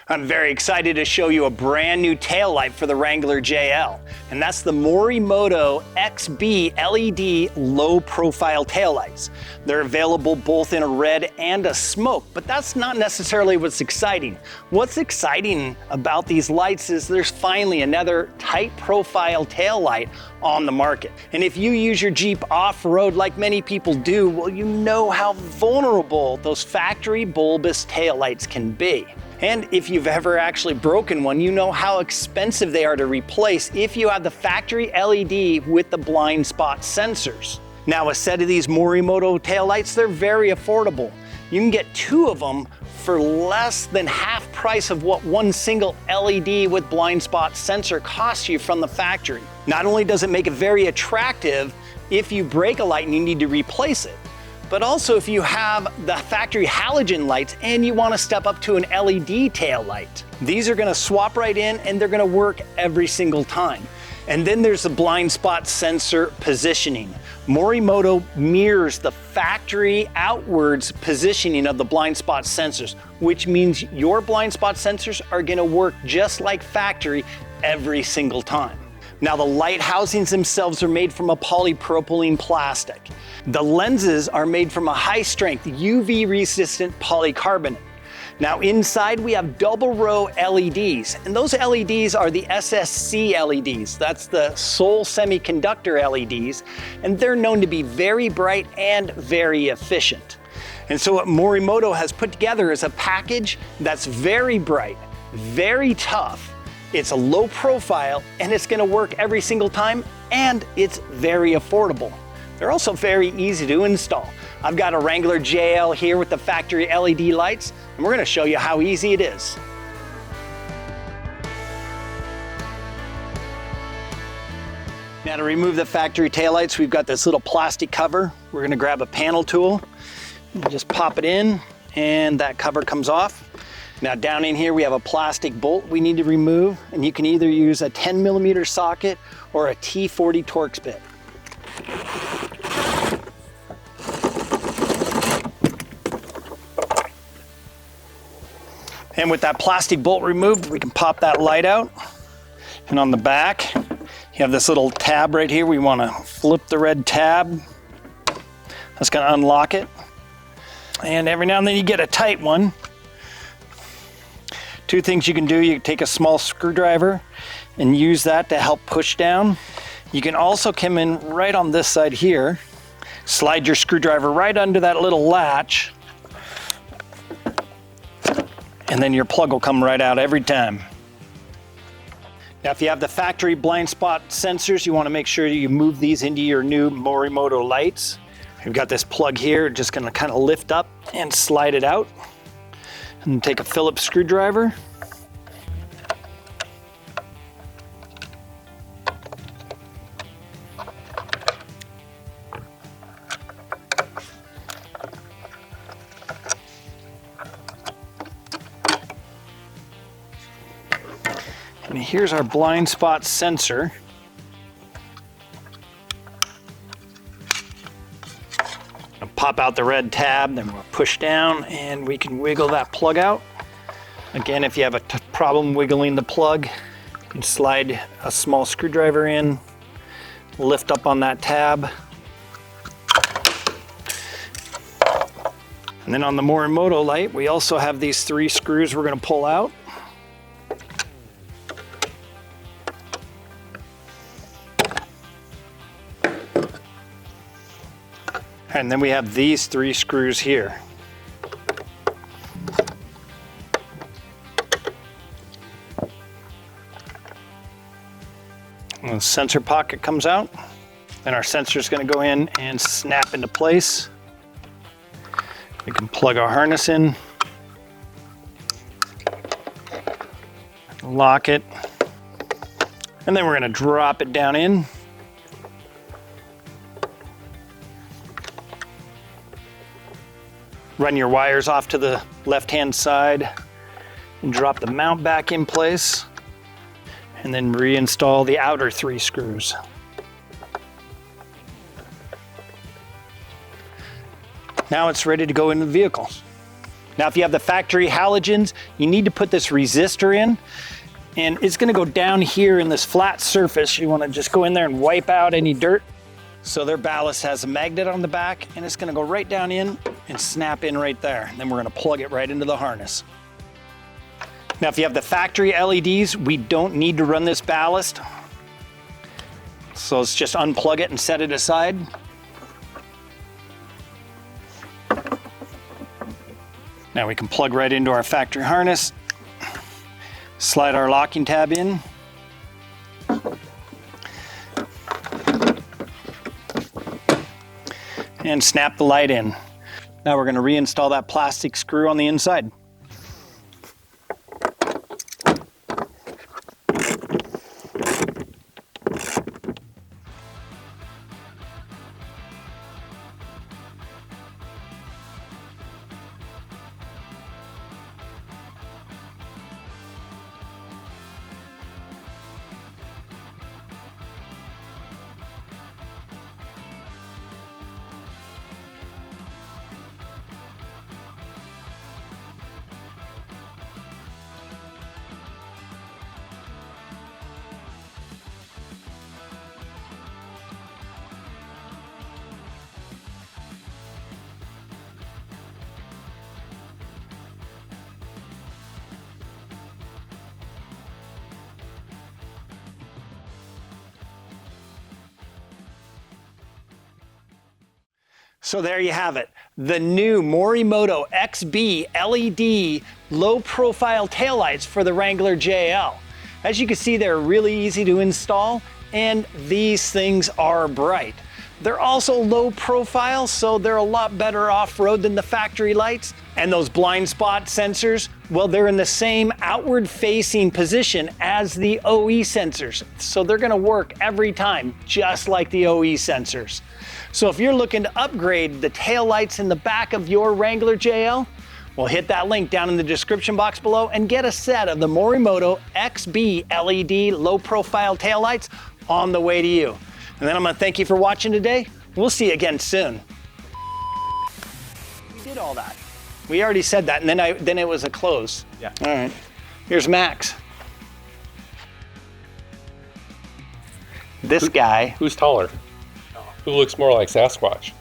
I'm very excited to show you a brand new taillight for the Wrangler JL, and that's the Morimoto XB LED low profile taillights. They're available both in a red and a smoke, but that's not necessarily what's exciting. What's exciting about these lights is there's finally another tight profile taillight on the market. And if you use your Jeep off-road like many people do, well, you know how vulnerable those factory bulbous taillights can be. And if you've ever actually broken one, you know how expensive they are to replace if you have the factory LED with the blind spot sensors. Now, a set of these Morimoto taillights, they're very affordable. You can get 2 of them for less than half price of what one single LED with blind spot sensor costs you from the factory. Not only does it make it very attractive if you break a light and you need to replace it, but also if you have the factory halogen lights and you want to step up to an LED tail light. These are going to swap right in and they're going to work every single time. And then there's the blind spot sensor positioning. Morimoto mirrors the factory outwards positioning of the blind spot sensors, which means your blind spot sensors are going to work just like factory every single time. Now, the light housings themselves are made from a polypropylene plastic. The lenses are made from a high-strength, UV-resistant polycarbonate. Now, inside we have double row LEDs, and those LEDs are the SSC LEDs. That's the Seoul Semiconductor LEDs, and they're known to be very bright and very efficient. And so what Morimoto has put together is a package that's very bright, very tough. It's a low profile and it's going to work every single time, and it's very affordable. They're also very easy to install. I've got a Wrangler JL here with the factory LED lights, and we're going to show you how easy it is. Now, to remove the factory taillights, we've got this little plastic cover. We're going to grab a panel tool and just pop it in, and that cover comes off. Now, down in here we have a plastic bolt we need to remove, and you can either use a 10mm socket or a T40 Torx bit. And with that plastic bolt removed, we can pop that light out. And on the back, you have this little tab right here. We want to flip the red tab. That's going to unlock it. And every now and then you get a tight one. 2 things you can do. You can take a small screwdriver and use that to help push down. You can also come in right on this side here, slide your screwdriver right under that little latch, and then your plug will come right out every time. Now, if you have the factory blind spot sensors, you want to make sure you move these into your new Morimoto lights. We've got this plug here, just going to kind of lift up and slide it out. And take a Phillips screwdriver. And here's our blind spot sensor. Pop out the red tab, then we'll push down and we can wiggle that plug out. Again, if you have a problem wiggling the plug, you can slide a small screwdriver in, lift up on that tab. And then on the Morimoto light, we also have these 3 screws we're going to pull out. And then we have these 3 screws here. And the sensor pocket comes out. Then our sensor is going to go in and snap into place. We can plug our harness in, lock it, and then we're going to drop it down in. Run your wires off to the left-hand side and drop the mount back in place, and then reinstall the outer 3 screws. Now it's ready to go into the vehicle. Now, if you have the factory halogens, you need to put this resistor in, and it's gonna go down here in this flat surface. You wanna just go in there and wipe out any dirt. So their ballast has a magnet on the back, and it's gonna go right down in and snap in right there. And then we're gonna plug it right into the harness. Now, if you have the factory LEDs, we don't need to run this ballast. So let's just unplug it and set it aside. Now we can plug right into our factory harness, slide our locking tab in, and snap the light in. Now we're going to reinstall that plastic screw on the inside. So there you have it, the new Morimoto XB LED low profile taillights for the Wrangler JL. As you can see, they're really easy to install, and these things are bright. They're also low profile, so they're a lot better off-road than the factory lights. And those blind spot sensors, well, they're in the same outward facing position as the OE sensors. So they're gonna work every time, just like the OE sensors. So if you're looking to upgrade the tail lights in the back of your Wrangler JL, well, hit that link down in the description box below and get a set of the Morimoto XB LED low profile taillights on the way to you. And then I'm gonna thank you for watching today. We'll see you again soon. We did all that. We already said that, and then it was a close. Yeah. All right. Here's Max. This guy. Who's taller? Who looks more like Sasquatch?